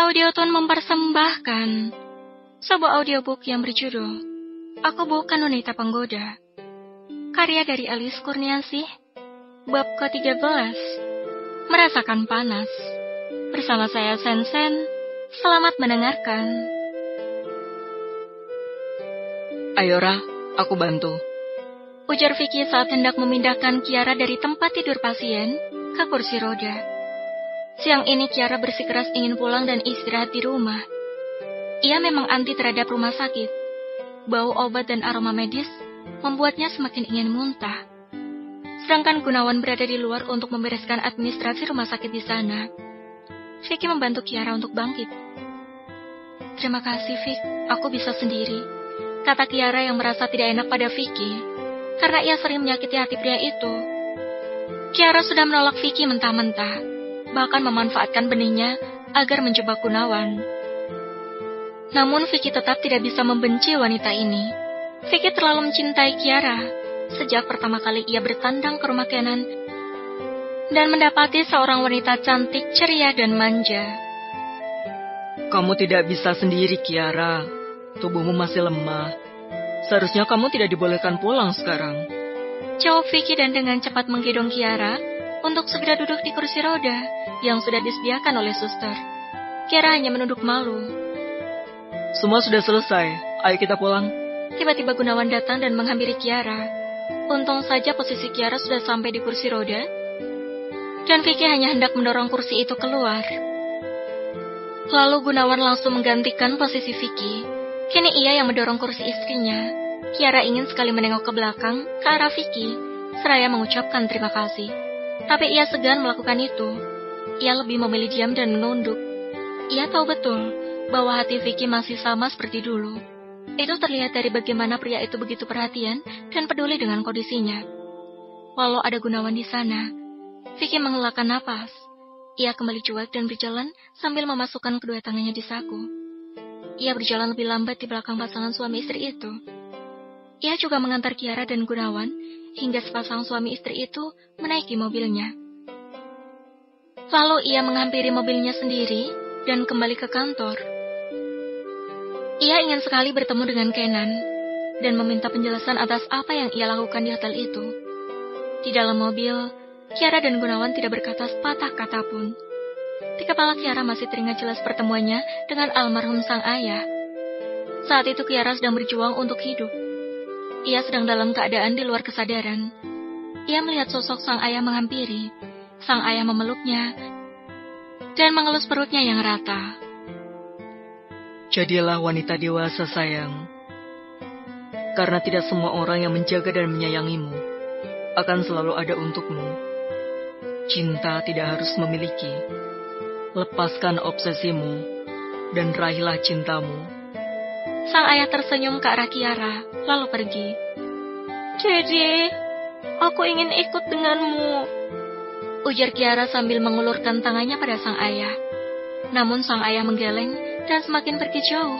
Audiotune mempersembahkan sebuah audiobook yang berjudul Aku Bukan Wanita Penggoda, karya dari Alice Kurniasih, bab ke-13, Merasakan Panas. Bersama saya Sensen, selamat mendengarkan. Ayo Ra, aku bantu. Ujar Vicky saat hendak memindahkan Kiara dari tempat tidur pasien ke kursi roda. Siang ini Kiara bersikeras ingin pulang dan istirahat di rumah. Ia memang anti terhadap rumah sakit. Bau obat dan aroma medis membuatnya semakin ingin muntah. Sedangkan Gunawan berada di luar untuk membereskan administrasi rumah sakit di sana. Vicky membantu Kiara untuk bangkit. Terima kasih, Vic. Aku bisa sendiri, kata Kiara yang merasa tidak enak pada Vicky, karena ia sering menyakiti hati pria itu. Kiara sudah menolak Vicky mentah-mentah, bahkan memanfaatkan benihnya agar menjebak Gunawan. Namun Vicky tetap tidak bisa membenci wanita ini. Vicky terlalu mencintai Kiara sejak pertama kali ia bertandang ke rumah Kenan dan mendapati seorang wanita cantik, ceria, dan manja. Kamu tidak bisa sendiri, Kiara. Tubuhmu masih lemah. Seharusnya kamu tidak dibolehkan pulang sekarang, jawab Vicky dan dengan cepat menggendong Kiara untuk segera duduk di kursi roda yang sudah disediakan oleh suster. Kiara hanya menunduk malu. Semua sudah selesai, ayo kita pulang. Tiba-tiba Gunawan datang dan menghampiri Kiara. Untung saja posisi Kiara sudah sampai di kursi roda, dan Vicky hanya hendak mendorong kursi itu keluar. Lalu Gunawan langsung menggantikan posisi Vicky. Kini ia yang mendorong kursi istrinya. Kiara ingin sekali menengok ke belakang, ke arah Vicky, seraya mengucapkan terima kasih. Tapi ia segan melakukan itu. Ia lebih memilih diam dan menunduk. Ia tahu betul bahwa hati Vicky masih sama seperti dulu. Itu terlihat dari bagaimana pria itu begitu perhatian dan peduli dengan kondisinya. Walau ada Gunawan di sana, Vicky menghelakan napas. Ia kembali cuek dan berjalan sambil memasukkan kedua tangannya di saku. Ia berjalan lebih lambat di belakang pasangan suami istri itu. Ia juga mengantar Kiara dan Gunawan hingga sepasang suami istri itu menaiki mobilnya. Lalu ia menghampiri mobilnya sendiri dan kembali ke kantor. Ia ingin sekali bertemu dengan Kenan dan meminta penjelasan atas apa yang ia lakukan di hotel itu. Di dalam mobil, Kiara dan Gunawan tidak berkata sepatah kata pun. Di kepala Kiara masih teringat jelas pertemuannya dengan almarhum sang ayah. Saat itu Kiara sedang berjuang untuk hidup. Ia sedang dalam keadaan di luar kesadaran. Ia melihat sosok sang ayah menghampiri. Sang ayah memeluknya dan mengelus perutnya yang rata. Jadilah wanita dewasa, sayang. Karena tidak semua orang yang menjaga dan menyayangimu akan selalu ada untukmu. Cinta tidak harus memiliki. Lepaskan obsesimu dan raihlah cintamu. Sang ayah tersenyum ke arah Kiara, lalu pergi. Dede, aku ingin ikut denganmu, ujar Kiara sambil mengulurkan tangannya pada sang ayah. Namun sang ayah menggeleng dan semakin pergi jauh,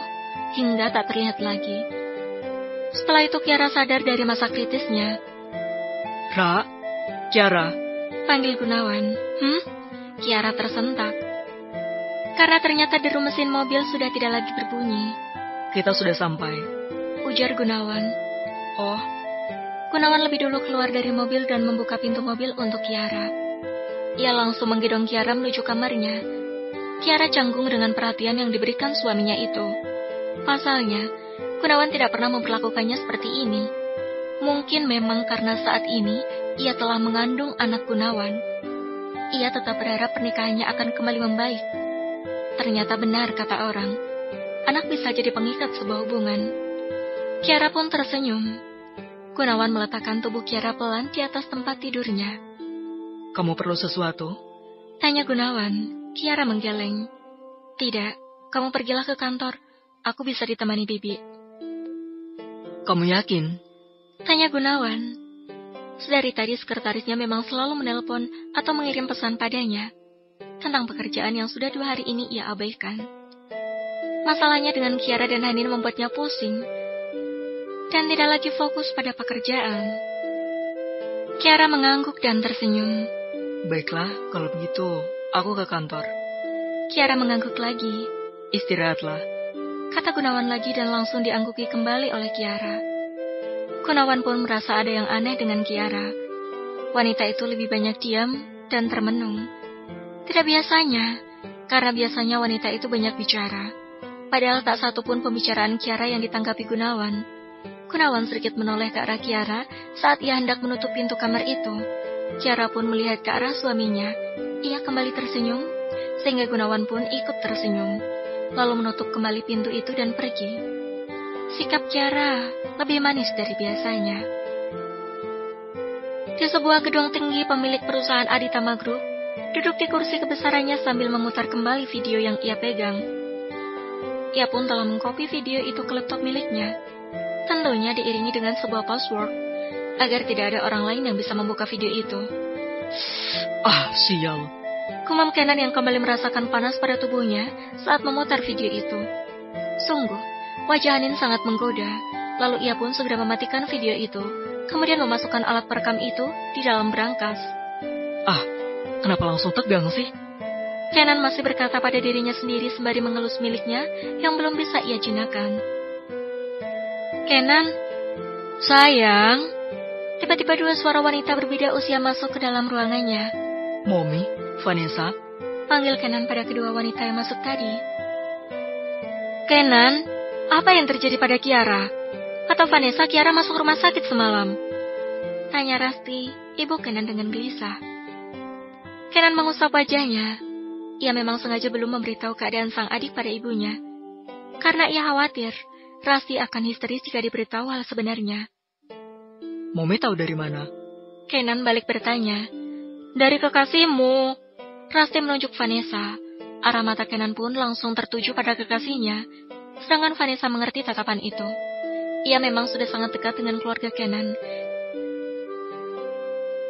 hingga tak terlihat lagi. Setelah itu Kiara sadar dari masa kritisnya. Ra, Kiara, panggil Gunawan. Kiara tersentak. Karena ternyata deru mesin mobil sudah tidak lagi berbunyi. Kita sudah sampai, ujar Gunawan. Oh. Gunawan lebih dulu keluar dari mobil dan membuka pintu mobil untuk Kiara. Ia langsung menggendong Kiara menuju kamarnya. Kiara canggung dengan perhatian yang diberikan suaminya itu. Pasalnya, Gunawan tidak pernah memperlakukannya seperti ini. Mungkin memang karena saat ini ia telah mengandung anak Gunawan. Ia tetap berharap pernikahannya akan kembali membaik. Ternyata benar kata orang, anak bisa jadi pengikat sebuah hubungan. Kiara pun tersenyum. Gunawan meletakkan tubuh Kiara pelan di atas tempat tidurnya. Kamu perlu sesuatu? Tanya Gunawan. Kiara menggeleng. Tidak, kamu pergilah ke kantor. Aku bisa ditemani Bibi. Kamu yakin? Tanya Gunawan. Sedari tadi sekretarisnya memang selalu menelpon atau mengirim pesan padanya tentang pekerjaan yang sudah 2 hari ini ia abaikan. Masalahnya dengan Kiara dan Hanin membuatnya pusing dan tidak lagi fokus pada pekerjaan. Kiara mengangguk dan tersenyum. Baiklah, kalau begitu aku ke kantor. Kiara mengangguk lagi. Istirahatlah. Kata Gunawan lagi dan langsung diangguki kembali oleh Kiara. Gunawan pun merasa ada yang aneh dengan Kiara. Wanita itu lebih banyak diam dan termenung. Tidak biasanya, karena biasanya wanita itu banyak bicara. Padahal tak satu pun pembicaraan Kiara yang ditanggapi Gunawan. Gunawan sedikit menoleh ke arah Kiara saat ia hendak menutup pintu kamar itu. Kiara pun melihat ke arah suaminya. Ia kembali tersenyum, sehingga Gunawan pun ikut tersenyum, lalu menutup kembali pintu itu dan pergi. Sikap Kiara lebih manis dari biasanya. Di sebuah gedung tinggi pemilik perusahaan Aditama Group, duduk di kursi kebesarannya sambil memutar kembali video yang ia pegang. Ia pun telah mengcopy video itu ke laptop miliknya. Tentunya diiringi dengan sebuah password, agar tidak ada orang lain yang bisa membuka video itu. Sial. Gumam Kenan yang kembali merasakan panas pada tubuhnya saat memutar video itu. Sungguh, wajah Hanin sangat menggoda. Lalu ia pun segera mematikan video itu, kemudian memasukkan alat perekam itu di dalam berangkas. Kenapa langsung tegang sih? Kenan masih berkata pada dirinya sendiri sembari mengelus miliknya yang belum bisa ia jinakan. Kenan, sayang. Tiba-tiba dua suara wanita berbeda usia masuk ke dalam ruangannya. Mommy, Vanessa, Panggil Kenan pada kedua wanita yang masuk tadi. Kenan, apa yang terjadi pada Kiara? Kata Vanessa, Kiara masuk rumah sakit semalam. Tanya Rasti, ibu Kenan dengan gelisah. Kenan mengusap wajahnya. Ia memang sengaja belum memberitahu keadaan sang adik pada ibunya. Karena ia khawatir Rasti akan histeris jika diberitahu hal sebenarnya. Mommy tahu dari mana? Kenan balik bertanya. Dari kekasihmu. Rasti menunjuk Vanessa. Arah mata Kenan pun langsung tertuju pada kekasihnya. Sedangkan Vanessa mengerti tatapan itu. Ia memang sudah sangat dekat dengan keluarga Kenan.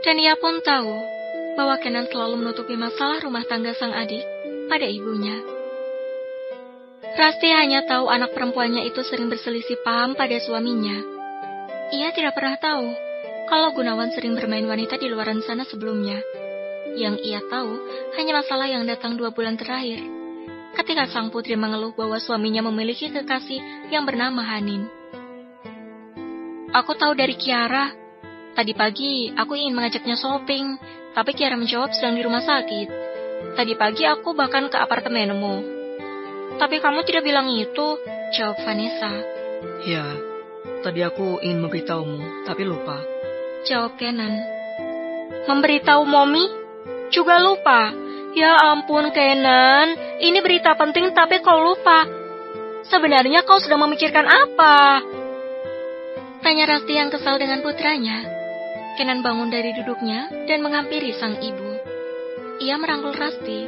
Dan ia pun tahu bahwa Kenan selalu menutupi masalah rumah tangga sang adik pada ibunya. Rasti hanya tahu anak perempuannya itu sering berselisih paham pada suaminya. Ia tidak pernah tahu kalau Gunawan sering bermain wanita di luaran sana sebelumnya. Yang ia tahu hanya masalah yang datang 2 bulan terakhir, ketika sang putri mengeluh bahwa suaminya memiliki kekasih yang bernama Hanin. Aku tahu dari Kiara. Tadi pagi aku ingin mengajaknya shopping, tapi Kiara menjawab sedang di rumah sakit. Tadi pagi aku bahkan ke apartemenmu. Tapi kamu tidak bilang itu, jawab Vanessa. Ya, tadi aku ingin memberitahumu, tapi lupa. Jawab Kenan. Memberitahu Mommy? Juga lupa? Ya ampun Kenan, ini berita penting tapi kau lupa. Sebenarnya kau sedang memikirkan apa? Tanya Rasti yang kesal dengan putranya. Kenan bangun dari duduknya dan menghampiri sang ibu. Ia merangkul Rasti.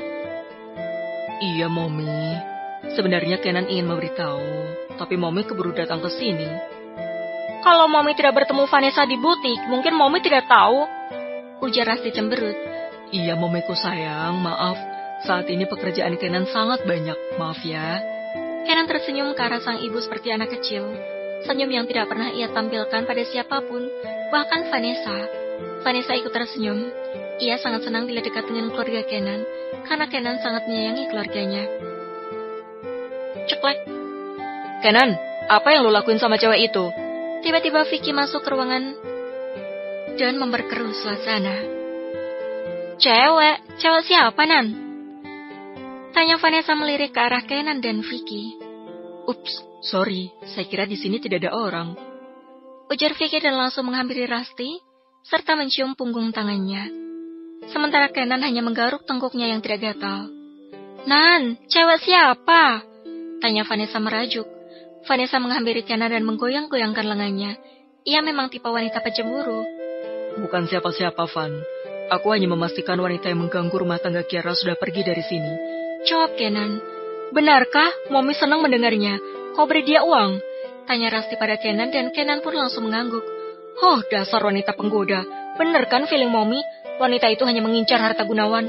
Iya, Mommy. Sebenarnya Kenan ingin memberitahu, tapi Mommy keburu datang ke sini. Kalau Mommy tidak bertemu Vanessa di butik, mungkin Mommy tidak tahu. Ujar Rasti cemberut. Iya, Mommyku sayang, maaf. Saat ini pekerjaan Kenan sangat banyak, maaf ya. Kenan tersenyum ke arah sang ibu seperti anak kecil. Senyum yang tidak pernah ia tampilkan pada siapapun, bahkan Vanessa. Vanessa ikut tersenyum. Ia sangat senang bila dekat dengan keluarga Kenan, karena Kenan sangat menyayangi keluarganya. Ceklek. Kenan, apa yang lo lakuin sama cewek itu? Tiba-tiba Vicky masuk ke ruangan dan memperkeruh suasana. Cewek siapa, Nan? Tanya Vanessa melirik ke arah Kenan dan Vicky. Ups, sorry, saya kira di sini tidak ada orang. Ujar Vicky dan langsung menghampiri Rasti, serta mencium punggung tangannya. Sementara Kenan hanya menggaruk tengkuknya yang tidak gatal. Nan, cewek siapa? Tanya Vanessa merajuk. Vanessa menghampiri Kenan dan menggoyang-goyangkan lengannya. Ia memang tipe wanita pecemburu. Bukan siapa-siapa, Van. Aku hanya memastikan wanita yang mengganggu rumah tangga Kiara sudah pergi dari sini. Jawab Kenan. Benarkah? Mommy senang mendengarnya. Kau beri dia uang? Tanya Rasti pada Kenan dan Kenan pun langsung mengangguk. Oh, dasar wanita penggoda. Benar kan feeling Mommy? Wanita itu hanya mengincar harta Gunawan.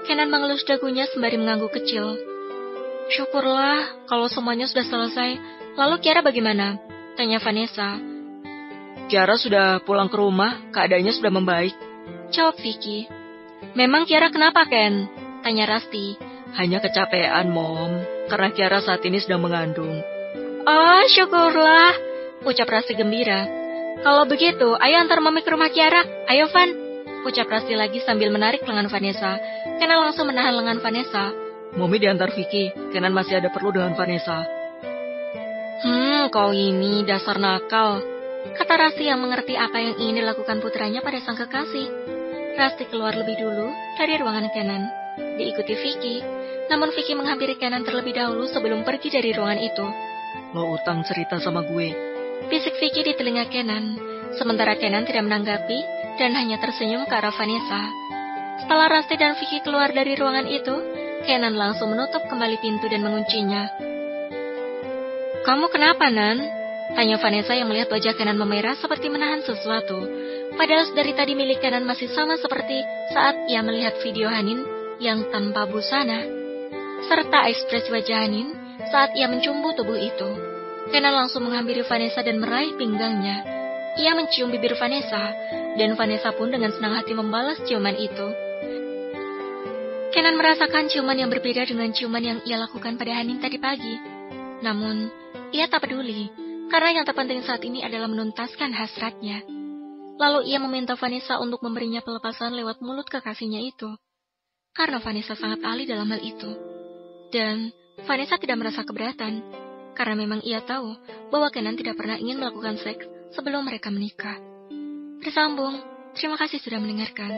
Kenan mengelus dagunya sembari mengangguk kecil. Syukurlah kalau semuanya sudah selesai. Lalu Kiara bagaimana? Tanya Vanessa. Kiara sudah pulang ke rumah, keadaannya sudah membaik. Jawab Vicky. Memang Kiara kenapa, Ken? Tanya Rasti. Hanya kecapean, Mom, karena Kiara saat ini sedang mengandung. Oh, syukurlah, ucap Rasti gembira. Kalau begitu, ayo antar Mami ke rumah Kiara. Ayo, Van, ucap Rasti lagi sambil menarik lengan Vanessa. Kenan langsung menahan lengan Vanessa. Mami diantar Vicky, Kenan masih ada perlu dengan Vanessa. Kau ini dasar nakal, kata Rasti yang mengerti apa yang ingin dilakukan putranya pada sang kekasih. Rasti keluar lebih dulu dari ruangan Kenan, diikuti Vicky. Namun Vicky menghampiri Kenan terlebih dahulu sebelum pergi dari ruangan itu. Lo utang cerita sama gue, bisik Vicky di telinga Kenan, sementara Kenan tidak menanggapi dan hanya tersenyum ke arah Vanessa. Setelah Rasti dan Vicky keluar dari ruangan itu, Kenan langsung menutup kembali pintu dan menguncinya. Kamu kenapa, Nan? Tanya Vanessa yang melihat wajah Kenan memerah seperti menahan sesuatu. Padahal dari tadi milik Kenan masih sama seperti saat ia melihat video Hanin yang tanpa busana, serta ekspresi wajah Hanin saat ia mencumbu tubuh itu. Kenan langsung menghampiri Vanessa dan meraih pinggangnya. Ia mencium bibir Vanessa, dan Vanessa pun dengan senang hati membalas ciuman itu. Kenan merasakan ciuman yang berbeda dengan ciuman yang ia lakukan pada Hanin tadi pagi. Namun, ia tak peduli, karena yang terpenting saat ini adalah menuntaskan hasratnya. Lalu ia meminta Vanessa untuk memberinya pelepasan lewat mulut kekasihnya itu, karena Vanessa sangat ahli dalam hal itu. Dan Vanessa tidak merasa keberatan, karena memang ia tahu bahwa Kenan tidak pernah ingin melakukan seks sebelum mereka menikah. Bersambung, terima kasih sudah mendengarkan.